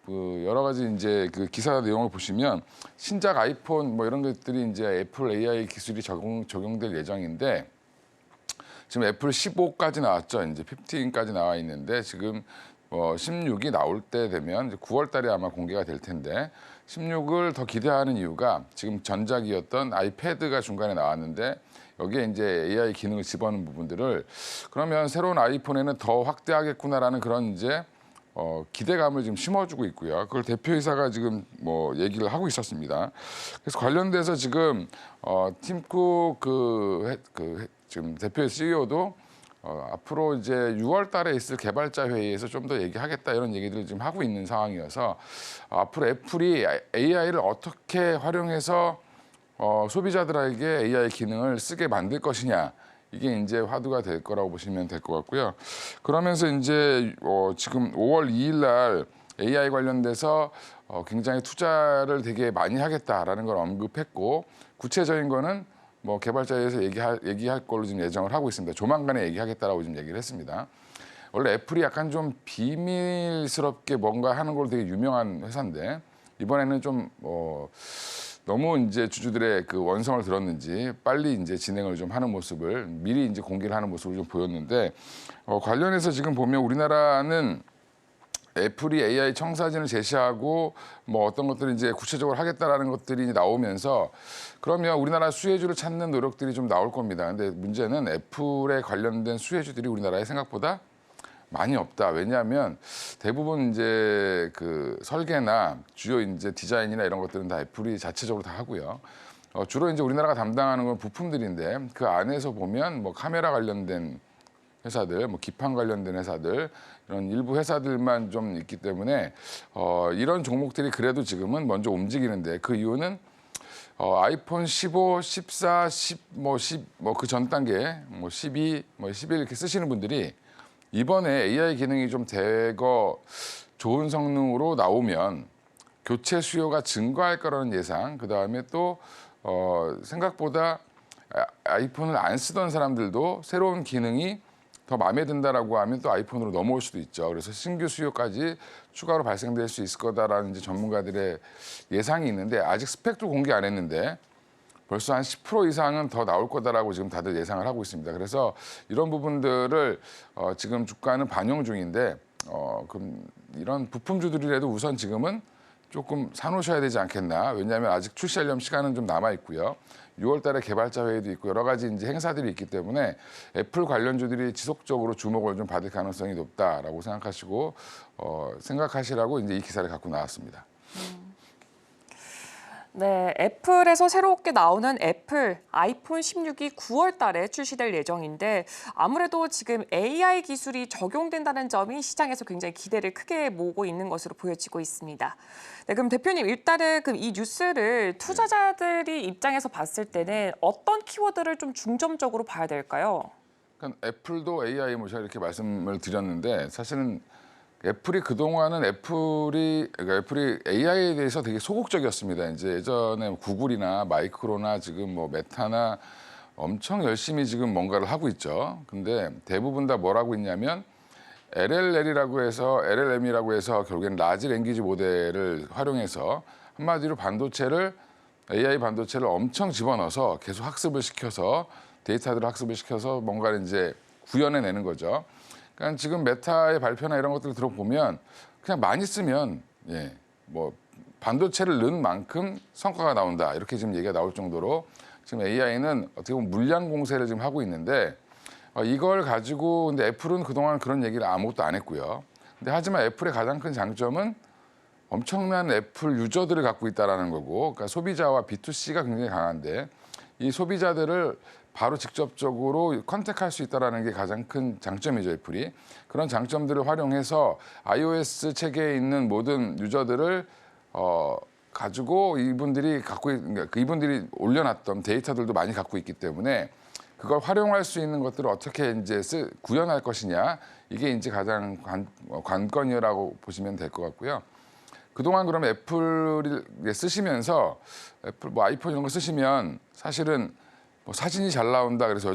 그 여러 가지 이제 그 기사 내용을 보시면 신작 아이폰 뭐 이런 것들이 이제 애플 AI 기술이 적용될 예정인데 지금 애플 15까지 나왔죠. 이제 15까지 나와 있는데 지금 16이 나올 때 되면 이제 9월 달에 아마 공개가 될 텐데 16을 더 기대하는 이유가 지금 전작이었던 아이패드가 중간에 나왔는데 여기에 이제 AI 기능을 집어넣은 부분들을 그러면 새로운 아이폰에는 더 확대하겠구나라는 그런 이제 기대감을 지금 심어주고 있고요. 그걸 대표이사가 지금 얘기를 하고 있었습니다. 그래서 관련돼서 지금 팀쿡 지금 대표 CEO도 앞으로 이제 6월 달에 있을 개발자 회의에서 좀 더 얘기하겠다 이런 얘기들을 지금 하고 있는 상황이어서 앞으로 애플이 AI를 어떻게 활용해서 소비자들에게 AI 기능을 쓰게 만들 것이냐 이게 이제 화두가 될 거라고 보시면 될 것 같고요. 그러면서 이제 지금 5월 2일 날 AI 관련돼서 굉장히 투자를 되게 많이 하겠다라는 걸 언급했고 구체적인 거는 개발자에서 얘기할 걸로 지금 예정을 하고 있습니다. 조만간에 얘기하겠다라고 지금 얘기를 했습니다. 원래 애플이 약간 좀 비밀스럽게 뭔가 하는 걸로 되게 유명한 회사인데 이번에는 좀 너무 이제 주주들의 그 원성을 들었는지 빨리 이제 진행을 좀 하는 모습을 미리 이제 공개를 하는 모습을 좀 보였는데 관련해서 지금 보면 우리나라는 애플이 AI 청사진을 제시하고 어떤 것들을 이제 구체적으로 하겠다라는 것들이 나오면서 그러면 우리나라 수혜주를 찾는 노력들이 좀 나올 겁니다. 근데 문제는 애플에 관련된 수혜주들이 우리나라에 생각보다 많이 없다. 왜냐하면 대부분 이제 그 설계나 주요 이제 디자인이나 이런 것들은 다 애플이 자체적으로 다 하고요. 주로 이제 우리나라가 담당하는 건 부품들인데 그 안에서 보면 카메라 관련된 회사들, 기판 관련된 회사들 이런 일부 회사들만 좀 있기 때문에 이런 종목들이 그래도 지금은 먼저 움직이는데 그 이유는 아이폰 15, 14, 10, 10, 그 전 단계, 12, 11 이렇게 쓰시는 분들이 이번에 AI 기능이 좀 대거 좋은 성능으로 나오면 교체 수요가 증가할 거라는 예상, 그 다음에 또 생각보다 아이폰을 안 쓰던 사람들도 새로운 기능이 더 마음에 든다라고 하면 또 아이폰으로 넘어올 수도 있죠. 그래서 신규 수요까지 추가로 발생될 수 있을 거다라는 이제 전문가들의 예상이 있는데 아직 스펙도 공개 안 했는데 벌써 한 10% 이상은 더 나올 거다라고 지금 다들 예상을 하고 있습니다. 그래서 이런 부분들을 지금 주가는 반영 중인데 그럼 이런 부품주들이라도 우선 지금은 조금 사놓으셔야 되지 않겠나. 왜냐하면 아직 출시하려면 시간은 좀 남아 있고요. 6월 달에 개발자 회의도 있고 여러 가지 이제 행사들이 있기 때문에 애플 관련주들이 지속적으로 주목을 좀 받을 가능성이 높다라고 생각하시라고 이제 이 기사를 갖고 나왔습니다. 네, 애플에서 새롭게 나오는 애플 아이폰 16이 9월 달에 출시될 예정인데 아무래도 지금 AI 기술이 적용된다는 점이 시장에서 굉장히 기대를 크게 모으고 있는 것으로 보여지고 있습니다. 네, 그럼 대표님 일단은 그럼 이 뉴스를 투자자들이 입장에서 봤을 때는 어떤 키워드를 좀 중점적으로 봐야 될까요? 그러니까 애플도 AI 제가 이렇게 말씀을 드렸는데 사실은 애플이 그동안은 애플이 AI에 대해서 되게 소극적이었습니다. 이제 예전에 구글이나 마이크로나 지금 메타나 엄청 열심히 지금 뭔가를 하고 있죠. 근데 대부분 다 뭐라고 있냐면 LLM이라고 해서 결국엔 라지 랭귀지 모델을 활용해서 한마디로 AI 반도체를 엄청 집어넣어서 계속 학습을 시켜서 데이터들을 학습을 시켜서 뭔가를 이제 구현해내는 거죠. 그러니까 지금 메타의 발표나 이런 것들을 들어보면 그냥 많이 쓰면 뭐 반도체를 넣은 만큼 성과가 나온다 이렇게 지금 얘기가 나올 정도로 지금 AI는 어떻게 보면 물량 공세를 지금 하고 있는데 이걸 가지고 근데 애플은 그동안 그런 얘기를 아무것도 안 했고요. 근데 하지만 애플의 가장 큰 장점은 엄청난 애플 유저들을 갖고 있다라는 거고, 그러니까 소비자와 B2C가 굉장히 강한데 이 소비자들을 바로 직접적으로 컨택할 수 있다라는 게 가장 큰 장점이죠, 애플이. 그런 장점들을 활용해서 iOS 체계에 있는 모든 유저들을 가지고 이분들이 올려놨던 데이터들도 많이 갖고 있기 때문에 그걸 활용할 수 있는 것들을 어떻게 이제 구현할 것이냐 이게 이제 가장 관건이라고 보시면 될 것 같고요. 그동안 그러면 애플을 쓰시면서 애플 뭐 아이폰 이런 거 쓰시면 사실은 뭐 사진이 잘 나온다 그래서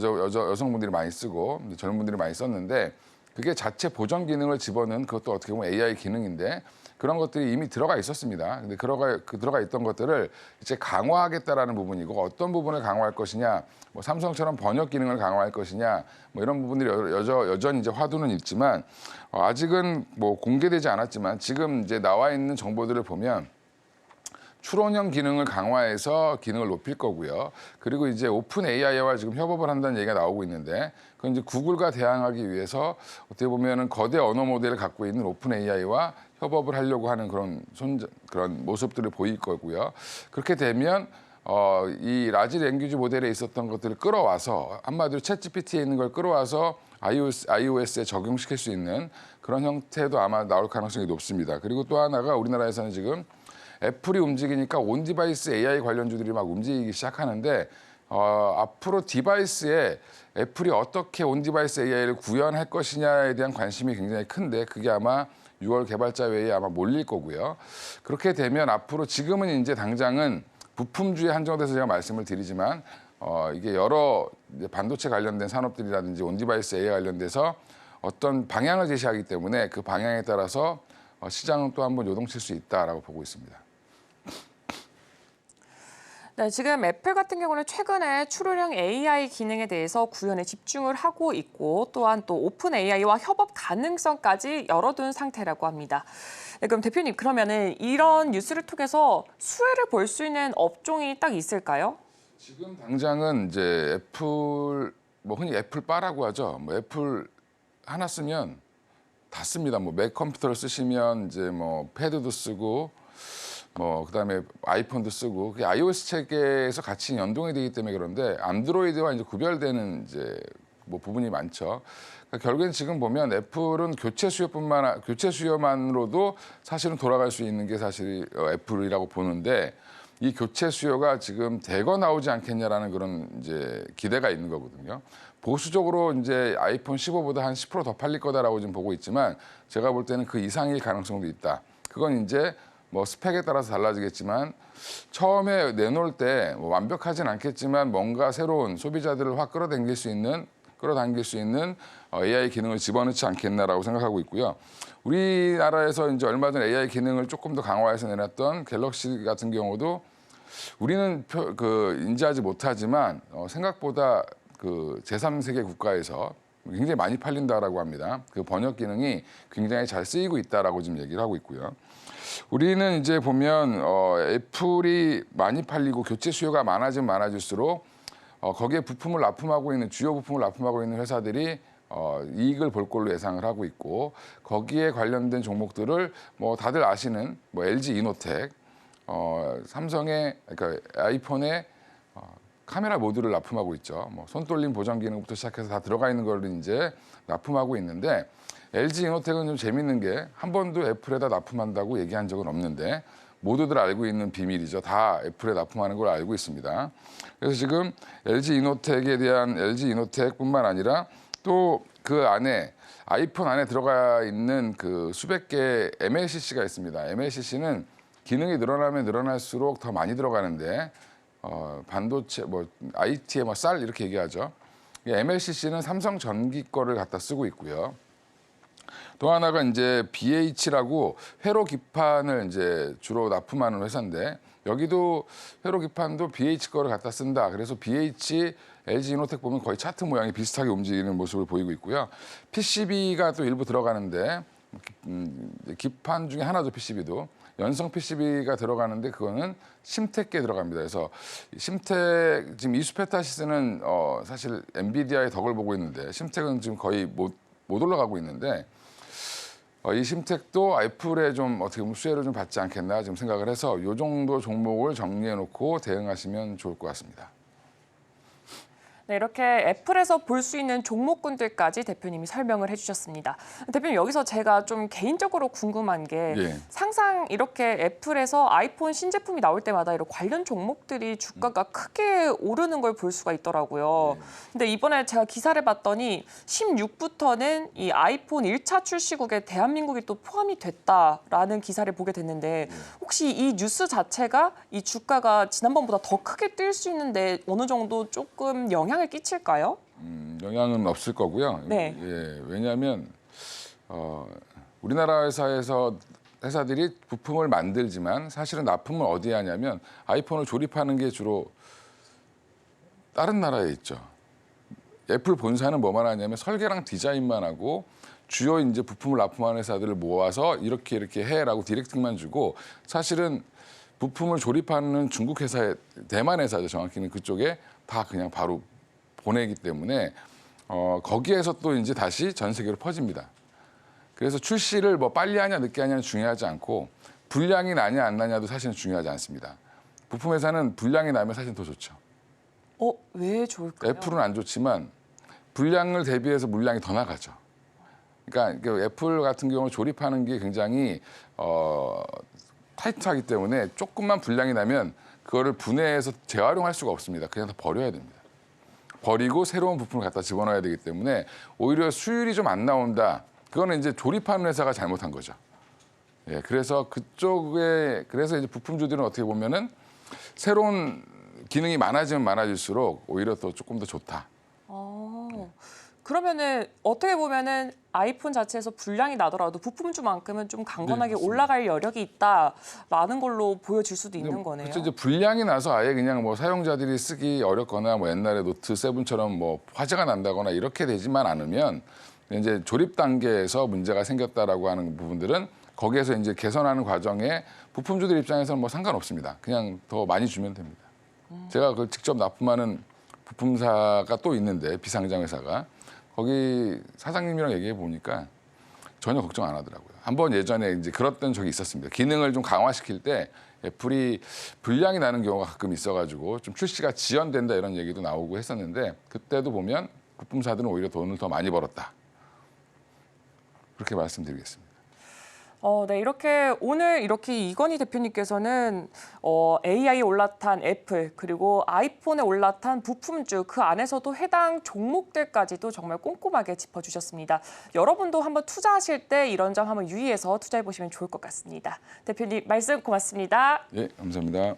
여성분들이 많이 쓰고 젊은 분들이 많이 썼는데 그게 자체 보정 기능을 집어넣은 그것도 어떻게 보면 AI 기능인데 그런 것들이 이미 들어가 있었습니다. 근데 들어가 있던 것들을 이제 강화하겠다라는 부분이고 어떤 부분을 강화할 것이냐, 뭐 삼성처럼 번역 기능을 강화할 것이냐, 뭐 이런 부분들이 여전히 이제 화두는 있지만 아직은 뭐 공개되지 않았지만 지금 이제 나와 있는 정보들을 보면 추론형 기능을 강화해서 기능을 높일 거고요. 그리고 이제 오픈 AI와 지금 협업을 한다는 얘기가 나오고 있는데 그건 이제 구글과 대항하기 위해서 어떻게 보면은 거대 언어 모델을 갖고 있는 오픈 AI와 협업을 하려고 하는 그런 모습들을 보일 거고요. 그렇게 되면 이 라지 랭귀지 모델에 있었던 것들을 끌어와서 한마디로 챗GPT에 있는 걸 끌어와서 iOS에 적용시킬 수 있는 그런 형태도 아마 나올 가능성이 높습니다. 그리고 또 하나가 우리나라에서는 지금 애플이 움직이니까 온 디바이스 AI 관련주들이 막 움직이기 시작하는데 앞으로 디바이스에 애플이 어떻게 온 디바이스 AI를 구현할 것이냐에 대한 관심이 굉장히 큰데 그게 아마 6월 개발자 회의에 아마 몰릴 거고요. 그렇게 되면 앞으로 지금은 이제 당장은 부품주에 한정돼서 제가 말씀을 드리지만 이게 여러 이제 반도체 관련된 산업들이라든지 온 디바이스 AI 관련돼서 어떤 방향을 제시하기 때문에 그 방향에 따라서 시장은 또 한번 요동칠 수 있다라고 보고 있습니다. 네, 지금 애플 같은 경우는 최근에 추론형 AI 기능에 대해서 구현에 집중을 하고 있고 또한 또 오픈 AI와 협업 가능성까지 열어둔 상태라고 합니다. 네, 그럼 대표님 그러면은 이런 뉴스를 통해서 수혜를 볼 수 있는 업종이 딱 있을까요? 지금 당장은 이제 애플 뭐 흔히 애플바라고 하죠. 뭐 애플 하나 쓰면 다 씁니다. 뭐 맥 컴퓨터를 쓰시면 이제 뭐 패드도 쓰고 뭐 그다음에 아이폰도 쓰고 그게 iOS 체계에서 같이 연동이 되기 때문에 그런데 안드로이드와 이제 구별되는 이제 뭐 부분이 많죠. 그러니까 결국엔 지금 보면 애플은 교체 수요만으로도 사실은 돌아갈 수 있는 게 사실 애플이라고 보는데 이 교체 수요가 지금 대거 나오지 않겠냐라는 그런 이제 기대가 있는 거거든요. 보수적으로 이제 아이폰 15보다 한 10% 더 팔릴 거다라고 지금 보고 있지만 제가 볼 때는 그 이상일 가능성도 있다. 그건 이제 뭐 스펙에 따라서 달라지겠지만 처음에 내놓을 때 뭐 완벽하진 않겠지만 뭔가 새로운 소비자들을 확 끌어당길 수 있는 AI 기능을 집어넣지 않겠나라고 생각하고 있고요. 우리나라에서 이제 얼마 전 AI 기능을 조금 더 강화해서 내놨던 갤럭시 같은 경우도 우리는 인지하지 못하지만 생각보다 그 제3세계 국가에서 굉장히 많이 팔린다라고 합니다. 그 번역 기능이 굉장히 잘 쓰이고 있다라고 지금 얘기를 하고 있고요. 우리는 이제 보면 애플이 많이 팔리고 교체 수요가 많아지면 많아질수록 거기에 주요 부품을 납품하고 있는 회사들이 이익을 볼 걸로 예상을 하고 있고 거기에 관련된 종목들을 뭐 다들 아시는 뭐 LG 이노텍, 삼성의 그러니까 아이폰의 카메라 모듈을 납품하고 있죠. 뭐 손떨림 보정 기능부터 시작해서 다 들어가 있는 걸 이제 납품하고 있는데 LG 이노텍은 좀 재밌는 게 한 번도 애플에다 납품한다고 얘기한 적은 없는데 모두들 알고 있는 비밀이죠. 다 애플에 납품하는 걸 알고 있습니다. 그래서 지금 LG 이노텍뿐만 아니라 또 그 안에 아이폰 안에 들어가 있는 그 수백 개의 MLCC가 있습니다. MLCC는 기능이 늘어나면 늘어날수록 더 많이 들어가는데 반도체 뭐 IT의 쌀 이렇게 얘기하죠. MLCC는 삼성 전기 거를 갖다 쓰고 있고요. 또 하나가 이제 BH라고 회로 기판을 이제 주로 납품하는 회사인데 여기도 회로 기판도 BH 거를 갖다 쓴다. 그래서 BH, LG 이노텍 보면 거의 차트 모양이 비슷하게 움직이는 모습을 보이고 있고요. PCB가 또 일부 들어가는데 기판 중에 하나죠, PCB도. 연성 PCB가 들어가는데 그거는 심텍에 들어갑니다. 그래서 심텍 지금 이수페타시스는 사실 엔비디아의 덕을 보고 있는데 심텍은 지금 거의 못 올라가고 있는데 이 심텍도 애플에 좀 어떻게 보면 수혜를 좀 받지 않겠나 지금 생각을 해서 이 정도 종목을 정리해 놓고 대응하시면 좋을 것 같습니다. 네, 이렇게 애플에서 볼 수 있는 종목군들까지 대표님이 설명을 해주셨습니다. 대표님, 여기서 제가 좀 개인적으로 궁금한 게 예. 항상 이렇게 애플에서 아이폰 신제품이 나올 때마다 이런 관련 종목들이 주가가 크게 오르는 걸 볼 수가 있더라고요. 근데 이번에 제가 기사를 봤더니 16부터는 이 아이폰 1차 출시국에 대한민국이 또 포함이 됐다라는 기사를 보게 됐는데 혹시 이 뉴스 자체가 이 주가가 지난번보다 더 크게 뛸 수 있는데 어느 정도 조금 영향을 끼칠까요? 영향은 없을 거고요. 네. 예, 왜냐하면 우리나라 회사들이 부품을 만들지만 사실은 납품을 어디에 하냐면 아이폰을 조립하는 게 주로 다른 나라에 있죠. 애플 본사는 뭐만 하냐면 설계랑 디자인만 하고 주요 이제 부품을 납품하는 회사들을 모아서 이렇게 해라고 디렉팅만 주고 사실은 부품을 조립하는 중국 회사에 대만 회사죠. 정확히는 그쪽에 다 그냥 바로 보내기 때문에 거기에서 또 이제 다시 전 세계로 퍼집니다. 그래서 출시를 뭐 빨리 하냐 늦게 하냐는 중요하지 않고 분량이 나냐 안 나냐도 사실은 중요하지 않습니다. 부품 회사는 분량이 나면 사실 더 좋죠. 왜 좋을까요? 애플은 안 좋지만 분량을 대비해서 물량이 더 나가죠. 그러니까 애플 같은 경우 조립하는 게 굉장히 타이트하기 때문에 조금만 분량이 나면 그거를 분해해서 재활용할 수가 없습니다. 그냥 다 버려야 됩니다. 버리고 새로운 부품을 갖다 집어넣어야 되기 때문에 오히려 수율이 좀 안 나온다. 그거는 이제 조립하는 회사가 잘못한 거죠. 예, 그래서 그래서 이제 부품주들은 어떻게 보면은 새로운 기능이 많아지면 많아질수록 오히려 또 조금 더 좋다. 그러면은 어떻게 보면은 아이폰 자체에서 분량이 나더라도 부품주만큼은 좀 강건하게 네, 올라갈 여력이 있다라는 걸로 보여질 수도 있는 거네요. 그렇죠. 이제 분량이 나서 아예 그냥 뭐 사용자들이 쓰기 어렵거나 뭐 옛날에 노트 7처럼 뭐 화재가 난다거나 이렇게 되지만 않으면 이제 조립 단계에서 문제가 생겼다라고 하는 부분들은 거기에서 이제 개선하는 과정에 부품주들 입장에서는 뭐 상관없습니다. 그냥 더 많이 주면 됩니다. 제가 그걸 직접 납품하는 부품사가 또 있는데 비상장 회사가 거기 사장님이랑 얘기해 보니까 전혀 걱정 안 하더라고요. 한번 예전에 이제 그랬던 적이 있었습니다. 기능을 좀 강화시킬 때 애플이 불량이 나는 경우가 가끔 있어가지고 좀 출시가 지연된다 이런 얘기도 나오고 했었는데 그때도 보면 부품사들은 오히려 돈을 더 많이 벌었다. 그렇게 말씀드리겠습니다. 네, 이렇게 오늘 이렇게 이건희 대표님께서는 AI에 올라탄 애플 그리고 아이폰에 올라탄 부품주 그 안에서도 해당 종목들까지도 정말 꼼꼼하게 짚어주셨습니다. 여러분도 한번 투자하실 때 이런 점 한번 유의해서 투자해 보시면 좋을 것 같습니다. 대표님 말씀 고맙습니다. 예, 감사합니다.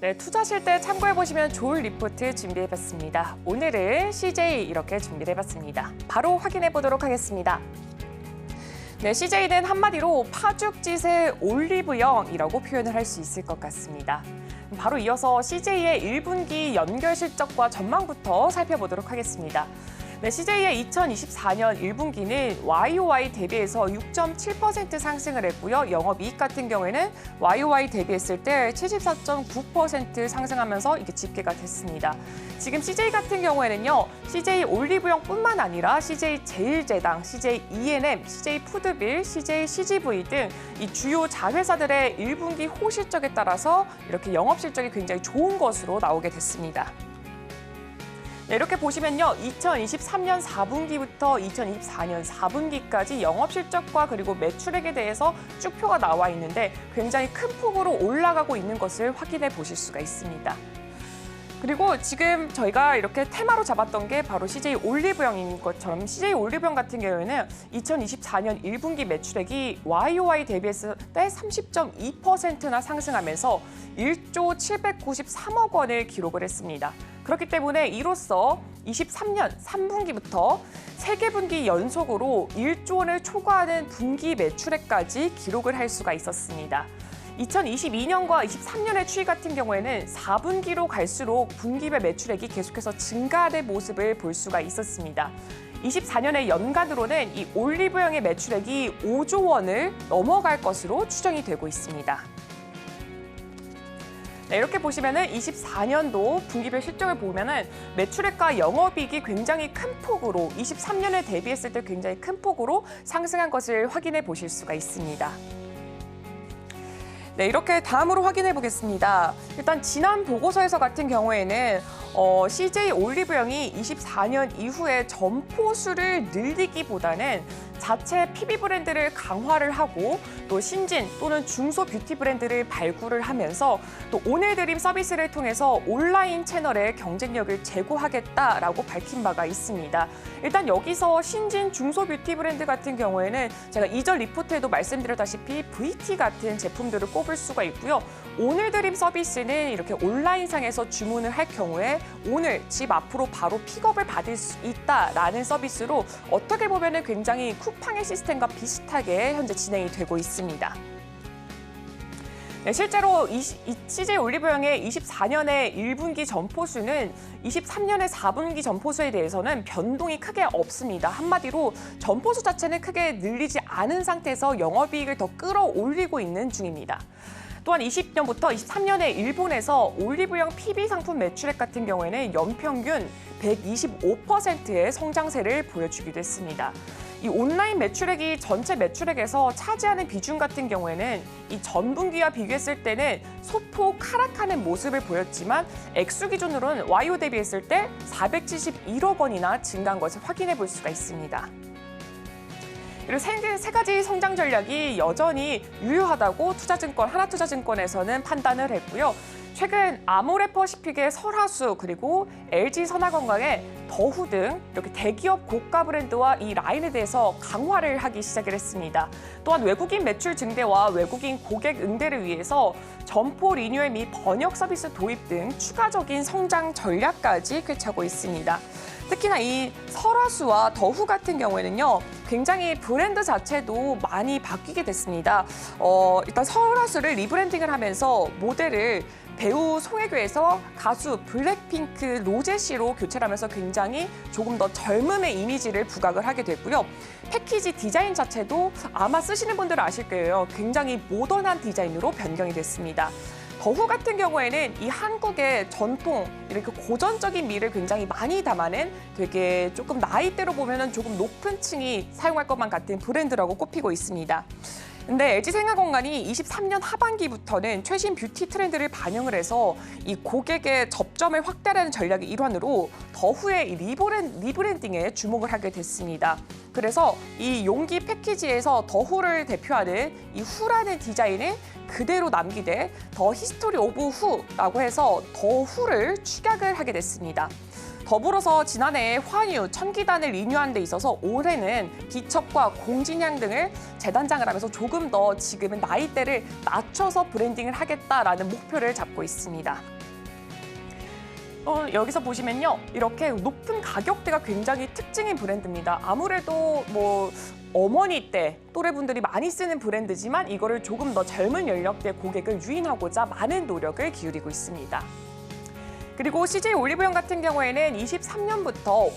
네, 투자하실 때 참고해보시면 좋을 리포트 준비해봤습니다. 오늘은 CJ 이렇게 준비해봤습니다. 바로 확인해보도록 하겠습니다. 네, CJ는 한마디로 파죽지세 올리브영이라고 표현을 할 수 있을 것 같습니다. 바로 이어서 CJ의 1분기 연결 실적과 전망부터 살펴보도록 하겠습니다. 네, CJ의 2024년 1분기는 YOY 대비해서 6.7% 상승을 했고요. 영업이익 같은 경우에는 YOY 대비했을 때 74.9% 상승하면서 이게 집계가 됐습니다. 지금 CJ 같은 경우에는요, CJ 올리브영뿐만 아니라 CJ 제일제당, CJ E&M, CJ 푸드빌, CJ CGV 등 이 주요 자회사들의 1분기 호실적에 따라서 이렇게 영업 실적이 굉장히 좋은 것으로 나오게 됐습니다. 네, 이렇게 보시면요. 2023년 4분기부터 2024년 4분기까지 영업실적과 그리고 매출액에 대해서 쭉 표가 나와 있는데 굉장히 큰 폭으로 올라가고 있는 것을 확인해 보실 수가 있습니다. 그리고 지금 저희가 이렇게 테마로 잡았던 게 바로 CJ 올리브영인 것처럼 CJ 올리브영 같은 경우에는 2024년 1분기 매출액이 YOY 대비했을 때 30.2%나 상승하면서 1조 793억 원을 기록을 했습니다. 그렇기 때문에 이로써 23년 3분기부터 3개 분기 연속으로 1조 원을 초과하는 분기 매출액까지 기록을 할 수가 있었습니다. 2022년과 23년의 추이 같은 경우에는 4분기로 갈수록 분기별 매출액이 계속해서 증가하는 모습을 볼 수가 있었습니다. 24년의 연간으로는 이 올리브영의 매출액이 5조 원을 넘어갈 것으로 추정이 되고 있습니다. 네, 이렇게 보시면은 24년도 분기별 실적을 보면은 매출액과 영업이익이 굉장히 큰 폭으로 23년에 대비했을 때 굉장히 큰 폭으로 상승한 것을 확인해 보실 수가 있습니다. 네, 이렇게 다음으로 확인해 보겠습니다. 일단 지난 보고서에서 같은 경우에는 CJ 올리브영이 24년 이후에 점포 수를 늘리기보다는 자체 PB 브랜드를 강화를 하고 또 신진 또는 중소 뷰티 브랜드를 발굴을 하면서 또 오늘드림 서비스를 통해서 온라인 채널의 경쟁력을 제고하겠다라고 밝힌 바가 있습니다. 일단 여기서 신진 중소 뷰티 브랜드 같은 경우에는 제가 이전 리포트에도 말씀드렸다시피 VT 같은 제품들을 꼽을 수가 있고요. 오늘드림 서비스는 이렇게 온라인상에서 주문을 할 경우에 오늘 집 앞으로 바로 픽업을 받을 수 있다라는 서비스로 어떻게 보면 굉장히 쿠팡의 시스템과 비슷하게 현재 진행이 되고 있습니다. 네, 실제로 CJ 올리브영의 24년의 1분기 점포수는 23년의 4분기 점포수에 대해서는 변동이 크게 없습니다. 한마디로 점포수 자체는 크게 늘리지 않은 상태에서 영업이익을 더 끌어올리고 있는 중입니다. 또한 20년부터 23년에 일본에서 올리브영 PB 상품 매출액 같은 경우에는 연평균 125%의 성장세를 보여주기도 했습니다. 이 온라인 매출액이 전체 매출액에서 차지하는 비중 같은 경우에는 이 전분기와 비교했을 때는 소폭 하락하는 모습을 보였지만 액수 기준으로는 YO 대비했을 때 471억 원이나 증가한 것을 확인해 볼 수가 있습니다. 그리고 세 가지 성장 전략이 여전히 유효하다고 하나투자증권에서는 판단을 했고요. 최근 아모레퍼시픽의 설화수 그리고 LG 선화건강의 더후 등 이렇게 대기업 고가 브랜드와 이 라인에 대해서 강화를 하기 시작을 했습니다. 또한 외국인 매출 증대와 외국인 고객 응대를 위해서 점포 리뉴얼 및 번역 서비스 도입 등 추가적인 성장 전략까지 꿰차고 있습니다. 특히나 이 설화수와 더후 같은 경우에는요, 굉장히 브랜드 자체도 많이 바뀌게 됐습니다. 일단 설화수를 리브랜딩을 하면서 모델을 배우 송혜교에서 가수 블랙핑크 로제 씨로 교체를 하면서 굉장히 조금 더 젊음의 이미지를 부각을 하게 됐고요. 패키지 디자인 자체도 아마 쓰시는 분들은 아실 거예요. 굉장히 모던한 디자인으로 변경이 됐습니다. 더후 같은 경우에는 이 한국의 전통, 이렇게 고전적인 미를 굉장히 많이 담아낸 되게 조금 나이대로 보면은 조금 높은 층이 사용할 것만 같은 브랜드라고 꼽히고 있습니다. 근데 LG생활건강이 23년 하반기부터는 최신 뷰티 트렌드를 반영을 해서 이 고객의 접점을 확대하는 전략의 일환으로 더후의 리브랜딩에 주목을 하게 됐습니다. 그래서 이 용기 패키지에서 더후를 대표하는 이 후라는 디자인을 그대로 남기되 더 히스토리 오브 후라고 해서 더후를 축약을 하게 됐습니다. 더불어서 지난해 환유, 천기단을 리뉴하는 데 있어서 올해는 비첩과 공진향 등을 재단장을 하면서 조금 더 지금은 나이대를 낮춰서 브랜딩을 하겠다라는 목표를 잡고 있습니다. 여기서 보시면요, 이렇게 높은 가격대가 굉장히 특징인 브랜드입니다. 아무래도 어머니 때 또래분들이 많이 쓰는 브랜드지만 이거를 조금 더 젊은 연령대 고객을 유인하고자 많은 노력을 기울이고 있습니다. 그리고 CJ 올리브영 같은 경우에는 23년부터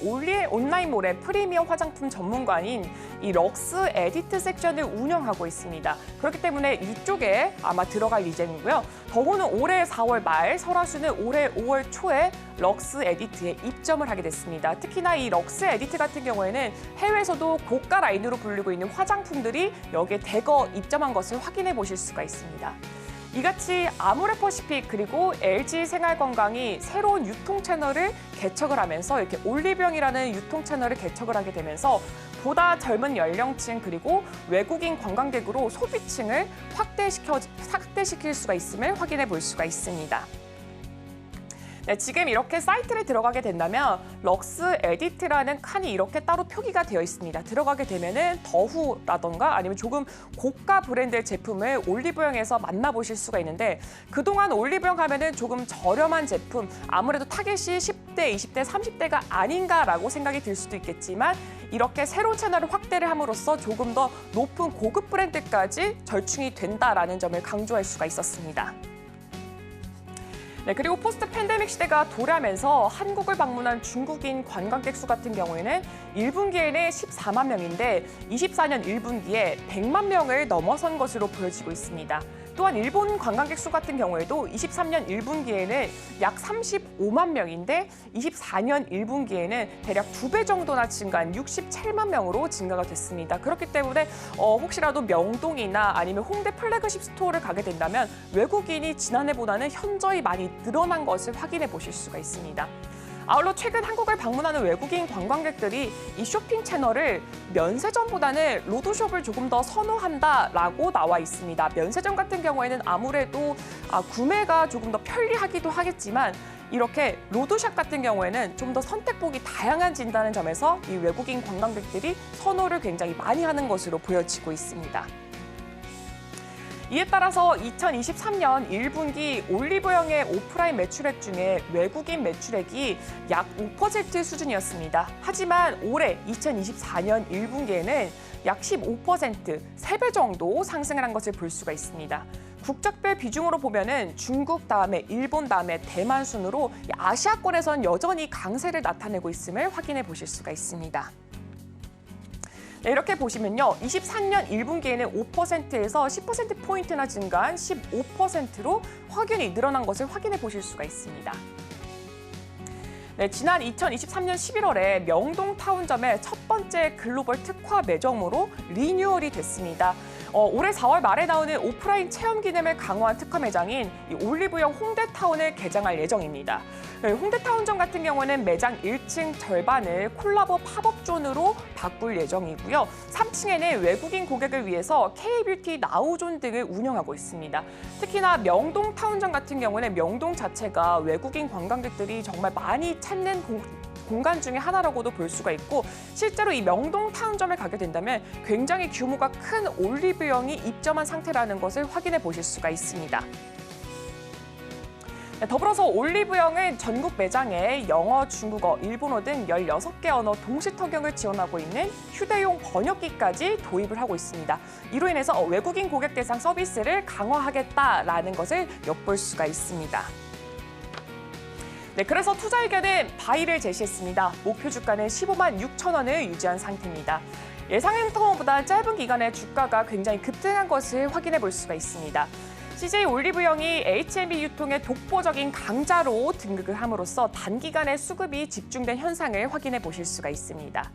온라인몰의 프리미엄 화장품 전문가인 이 럭스 에디트 섹션을 운영하고 있습니다. 그렇기 때문에 이쪽에 아마 들어갈 예정이고요. 더구는 올해 4월 말, 설화수는 올해 5월 초에 럭스 에디트에 입점을 하게 됐습니다. 특히나 이 럭스 에디트 같은 경우에는 해외에서도 고가 라인으로 불리고 있는 화장품들이 여기에 대거 입점한 것을 확인해 보실 수가 있습니다. 이같이 아모레퍼시픽 그리고 LG 생활건강이 새로운 유통 채널을 개척을 하면서 이렇게 올리브영이라는 유통 채널을 개척을 하게 되면서 보다 젊은 연령층 그리고 외국인 관광객으로 소비층을 확대시킬 수가 있음을 확인해 볼 수가 있습니다. 네, 지금 이렇게 사이트를 들어가게 된다면 럭스 에디트라는 칸이 이렇게 따로 표기가 되어 있습니다. 들어가게 되면은 더후라던가 아니면 조금 고가 브랜드의 제품을 올리브영에서 만나보실 수가 있는데 그동안 올리브영 하면은 조금 저렴한 제품, 아무래도 타겟이 10대, 20대, 30대가 아닌가라고 생각이 들 수도 있겠지만 이렇게 새로운 채널을 확대를 함으로써 조금 더 높은 고급 브랜드까지 절충이 된다라는 점을 강조할 수가 있었습니다. 네, 그리고 포스트 팬데믹 시대가 도래하면서 한국을 방문한 중국인 관광객 수 같은 경우에는 1분기에는 14만 명인데 24년 1분기에 100만 명을 넘어선 것으로 보여지고 있습니다. 또한 일본 관광객 수 같은 경우에도 23년 1분기에는 약 35만 명인데 24년 1분기에는 대략 2배 정도나 증가한 67만 명으로 증가가 됐습니다. 그렇기 때문에 혹시라도 명동이나 아니면 홍대 플래그십 스토어를 가게 된다면 외국인이 지난해보다는 현저히 많이 늘어난 것을 확인해 보실 수가 있습니다. 아울러 최근 한국을 방문하는 외국인 관광객들이 이 쇼핑 채널을 면세점보다는 로드숍을 조금 더 선호한다라고 나와 있습니다. 면세점 같은 경우에는 아무래도 구매가 조금 더 편리하기도 하겠지만 이렇게 로드샵 같은 경우에는 좀 더 선택폭이 다양해진다는 점에서 이 외국인 관광객들이 선호를 굉장히 많이 하는 것으로 보여지고 있습니다. 이에 따라서 2023년 1분기 올리브영의 오프라인 매출액 중에 외국인 매출액이 약 5% 수준이었습니다. 하지만 올해 2024년 1분기에는 약 15%, 3배 정도 상승을 한 것을 볼 수가 있습니다. 국적별 비중으로 보면은 중국 다음에 일본 다음에 대만 순으로 아시아권에선 여전히 강세를 나타내고 있음을 확인해 보실 수가 있습니다. 네, 이렇게 보시면요. 23년 1분기에는 5%에서 10%포인트나 증가한 15%로 확연히 늘어난 것을 확인해 보실 수가 있습니다. 네, 지난 2023년 11월에 명동 타운점의 첫 번째 글로벌 특화 매점으로 리뉴얼이 됐습니다. 올해 4월 말에 나오는 오프라인 체험 기능을 강화한 특화 매장인 이 올리브영 홍대타운을 개장할 예정입니다. 홍대타운점 같은 경우는 매장 1층 절반을 콜라보 팝업존으로 바꿀 예정이고요. 3층에는 외국인 고객을 위해서 K-뷰티 나우존 등을 운영하고 있습니다. 특히나 명동 타운점 같은 경우는 명동 자체가 외국인 관광객들이 정말 많이 찾는 공간 중에 하나라고도 볼 수가 있고 실제로 이 명동 타운점을 가게 된다면 굉장히 규모가 큰 올리브영이 입점한 상태라는 것을 확인해 보실 수가 있습니다. 더불어서 올리브영은 전국 매장에 영어, 중국어, 일본어 등 16개 언어 동시 통역을 지원하고 있는 휴대용 번역기까지 도입을 하고 있습니다. 이로 인해서 외국인 고객 대상 서비스를 강화하겠다라는 것을 엿볼 수가 있습니다. 네, 그래서 투자 의견은 바이를 제시했습니다. 목표 주가는 15만 6천 원을 유지한 상태입니다. 예상했던 짧은 기간에 주가가 굉장히 급등한 것을 확인해 볼 수가 있습니다. CJ 올리브영이 H&B 유통의 독보적인 강자로 등극을 함으로써 단기간에 수급이 집중된 현상을 확인해 보실 수가 있습니다.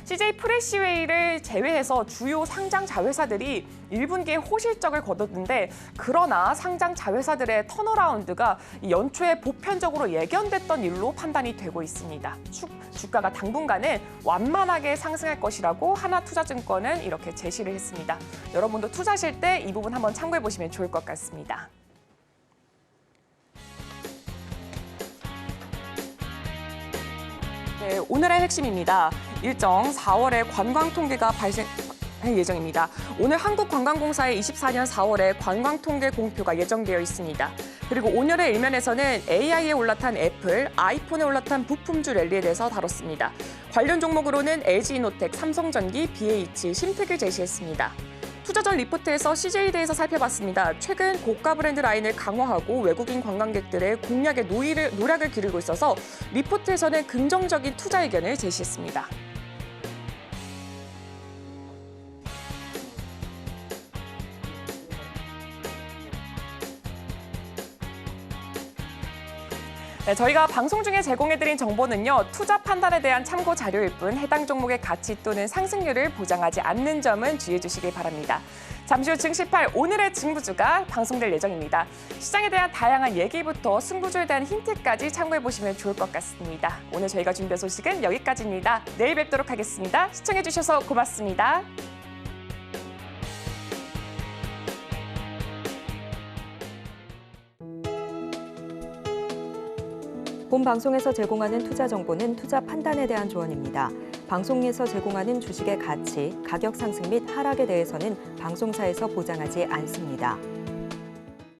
CJ 프레시웨이를 제외해서 주요 상장 자회사들이 1분기에 호실적을 거뒀는데 그러나 상장 자회사들의 턴어라운드가 연초에 보편적으로 예견됐던 일로 판단이 되고 있습니다. 주가가 당분간은 완만하게 상승할 것이라고 하나투자증권은 이렇게 제시를 했습니다. 여러분도 투자하실 때 이 부분 한번 참고해 보시면 좋을 것 같습니다. 네, 오늘의 핵심입니다. 일정 4월에 관광 통계가 발생할 예정입니다. 오늘 한국관광공사의 24년 4월에 관광 통계 공표가 예정되어 있습니다. 그리고 오늘의 일면에서는 AI에 올라탄 애플, 아이폰에 올라탄 부품주 랠리에 대해서 다뤘습니다. 관련 종목으로는 LG이노텍, 삼성전기, BH, 심택을 제시했습니다. 투자전 리포트에서 CJ에 대해서 살펴봤습니다. 최근 고가 브랜드 라인을 강화하고 외국인 관광객들의 공략에 노력을 기울이고 있어서 리포트에서는 긍정적인 투자 의견을 제시했습니다. 네, 저희가 방송 중에 제공해드린 정보는요, 투자 판단에 대한 참고 자료일 뿐 해당 종목의 가치 또는 상승률을 보장하지 않는 점은 주의해 주시길 바랍니다. 잠시 후 증시 8 오늘의 승부주가 방송될 예정입니다. 시장에 대한 다양한 얘기부터 승부주에 대한 힌트까지 참고해 보시면 좋을 것 같습니다. 오늘 저희가 준비한 소식은 여기까지입니다. 내일 뵙도록 하겠습니다. 시청해 주셔서 고맙습니다. 본 방송에서 제공하는 투자 정보는 투자 판단에 대한 조언입니다. 방송에서 제공하는 주식의 가치, 가격 상승 및 하락에 대해서는 방송사에서 보장하지 않습니다.